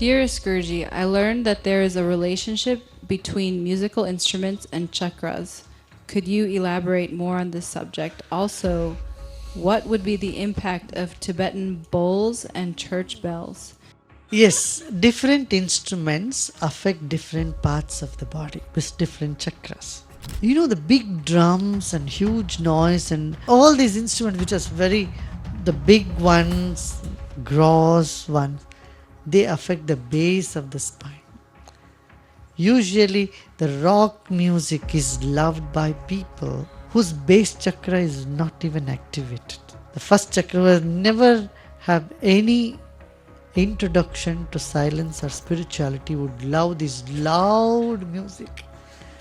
Dearest Guruji, I learned that there is a relationship between musical instruments and chakras. Could you elaborate more on this subject? Also, what would be the impact of Tibetan bowls and church bells? Yes, different instruments affect different parts of the body with different chakras. You know, the big drums and huge noise and all these instruments, which are the big ones, gross ones, they affect the base of the spine. Usually, the rock music is loved by people whose base chakra is not even activated. The first chakra will never have any introduction to silence or spirituality, would love this loud music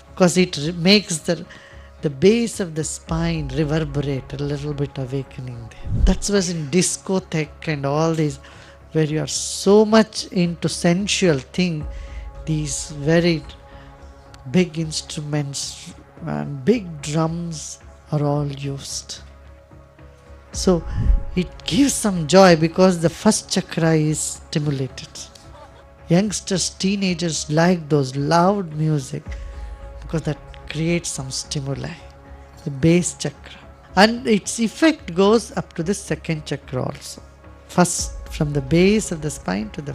because it makes the base of the spine reverberate, a little bit awakening there. That's why in discotheque and all these, where you are so much into sensual thing, these very big instruments and big drums are all used. So it gives some joy because the first chakra is stimulated. Youngsters, teenagers like those loud music because that creates some stimuli, the base chakra. And its effect goes up to the second chakra also. First from the base of the spine to the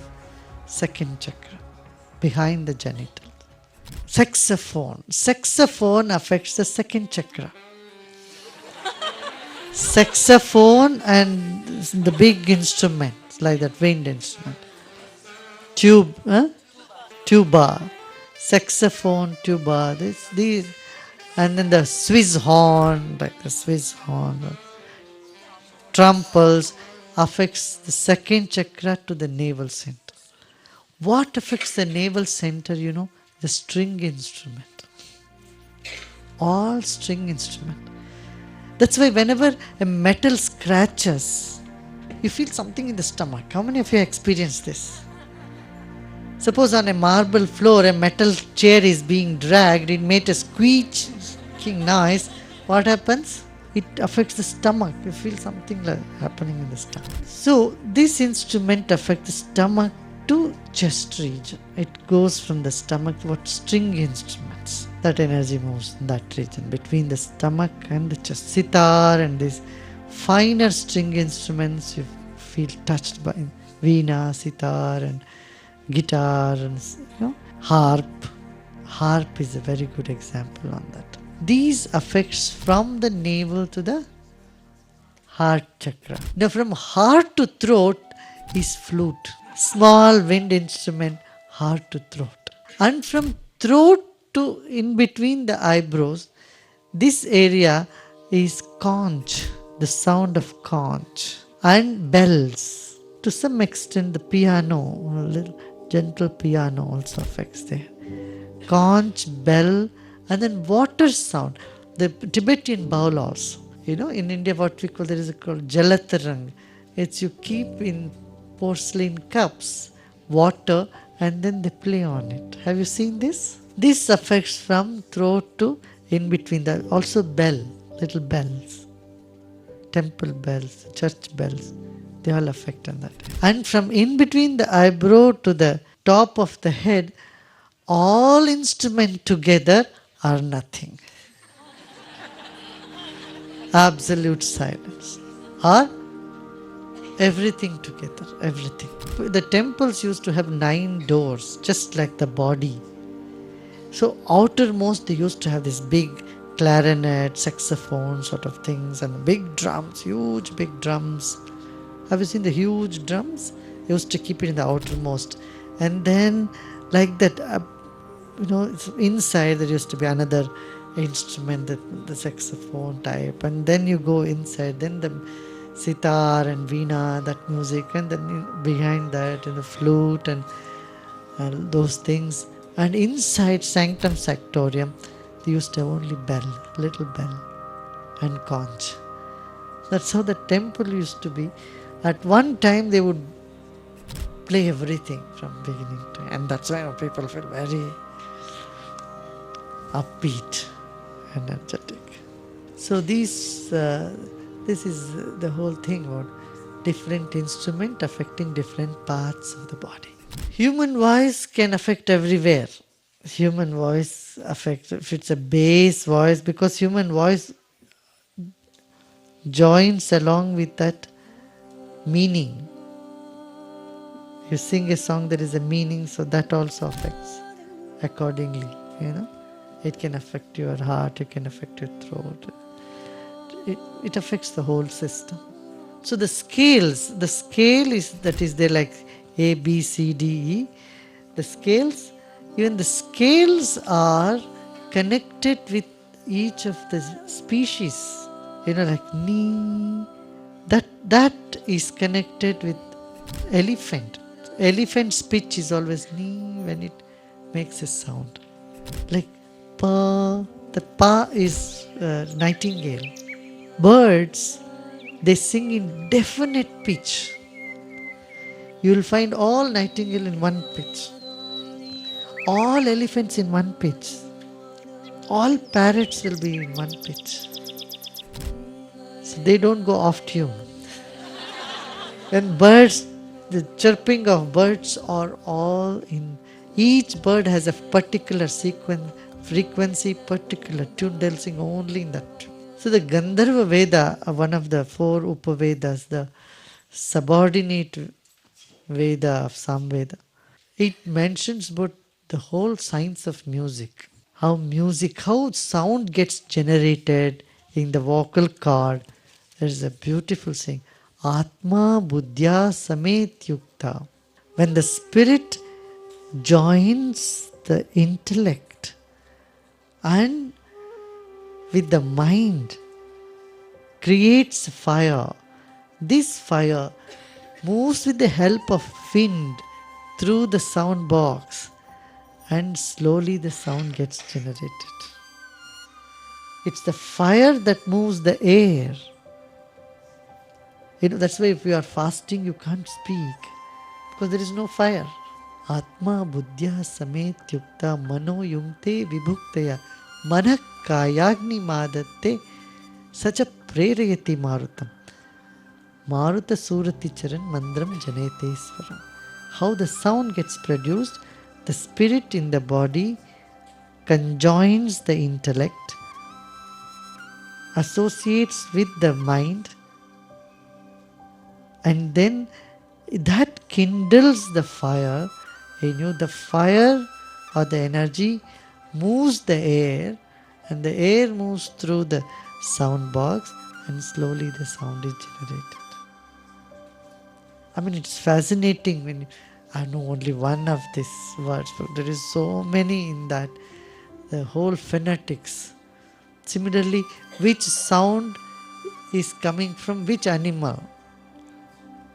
second chakra, behind the genital. Saxophone affects the second chakra. Saxophone and the big instruments like that wind instrument. Tuba, saxophone, tuba, these, and then the Swiss horn, like the Swiss horn, trumpets affects the second chakra to the navel center. What affects the navel center, you know? The string instrument. All string instrument. That's why whenever a metal scratches, you feel something in the stomach. How many of you experience this? Suppose on a marble floor, a metal chair is being dragged, it made a squeaking noise. What happens? It affects the stomach. You feel something like happening in the stomach. So this instrument affects the stomach to chest region. It goes from the stomach to what string instruments. That energy moves in that region between the stomach and the chest. Sitar and these finer string instruments you feel touched by. Veena, sitar and guitar and harp. Harp is a very good example on that. These affects from the navel to the heart chakra. Now from heart to throat is flute. Small wind instrument, heart to throat. And from throat to in between the eyebrows, this area is conch, the sound of conch. And bells. To some extent the piano, a little gentle piano also affects there. Conch, bell, and then water sound. The Tibetan bowl also. You know, in India what we call, there is called jalatarang. It's you keep in porcelain cups water and then they play on it. Have you seen this? This affects from throat to in between the also bell, little bells, temple bells, church bells, they all affect on that. And from in between the eyebrow to the top of the head, all instruments together are nothing. Absolute silence. Or everything together, everything. The temples used to have 9 doors, just like the body. So outermost they used to have this big clarinet, saxophone sort of things and big drums, huge big drums. Have you seen the huge drums? They used to keep it in the outermost. And then like that, inside there used to be another instrument, the saxophone type. And then you go inside, then the sitar and veena, that music, and then behind that the flute and those things. And inside sanctum sanctorium they used to have only bell, little bell and conch. That's how the temple used to be. At one time they would play everything from beginning to end, and that's why people feel very upbeat, energetic. So this is the whole thing about different instrument affecting different parts of the body. Human voice can affect everywhere. Human voice affects, if it's a bass voice, because human voice joins along with that meaning. You sing a song, there is a meaning, so that also affects accordingly. You know, it can affect your heart, it can affect your throat. It affects the whole system. So the scale is that is there like A, B, C, D, E. The scales, even the scales are connected with each of the species. You know, like ni, that is connected with elephant. Elephant's pitch is always ni when it makes a sound. Like pa, the pa is nightingale. Birds, they sing in definite pitch. You will find all nightingale in one pitch, all elephants in one pitch, all parrots will be in one pitch. So they don't go off tune. And birds, the chirping of birds are all in, each bird has a particular sequence, frequency, particular tune, they'll sing only in that tune. So the Gandharva Veda, one of the four Upavedas, the subordinate Veda of Samveda, it mentions about the whole science of music. How sound gets generated in the vocal cord. There is a beautiful saying, Atma Buddhya Samet Yukta. When the spirit joins the intellect and with the mind, creates fire. This fire moves with the help of wind through the sound box, and slowly the sound gets generated. It's the fire that moves the air. You know, that's why if you are fasting, you can't speak, because there is no fire. Atma buddhya samet yukta mano yungte vibhuktaya manak kayagni madatte sacha prerayati marutam. Maruta surati charan mandram janete swaram. How the sound gets produced, the spirit in the body conjoins the intellect, associates with the mind, and then that kindles the fire in you. The fire or the energy moves the air, and the air moves through the sound box, and slowly the sound is generated. I mean, it's fascinating when I know only one of these words, but there is so many in that. The whole phonetics. Similarly, which sound is coming from which animal,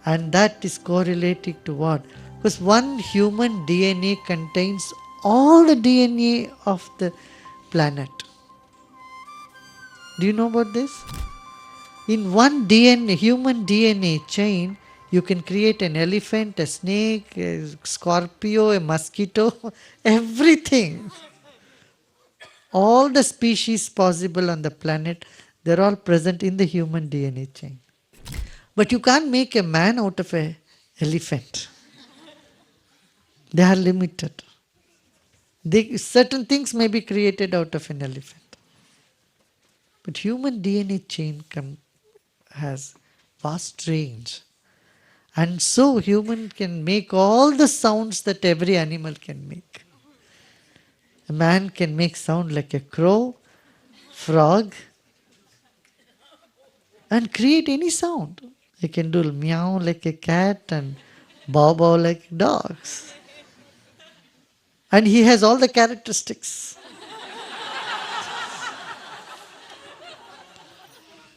and that is correlating to what? Because one human DNA contains all the DNA of the planet. Do you know about this? In one DNA, human DNA chain, you can create an elephant, a snake, a scorpio, a mosquito, everything. All the species possible on the planet, they're all present in the human DNA chain. But you can't make a man out of an elephant. They are limited. Certain things may be created out of an elephant. But human DNA chain has vast range. And so human can make all the sounds that every animal can make. A man can make sound like a crow, frog, and create any sound. He can do meow like a cat and bow bow like dogs. And he has all the characteristics.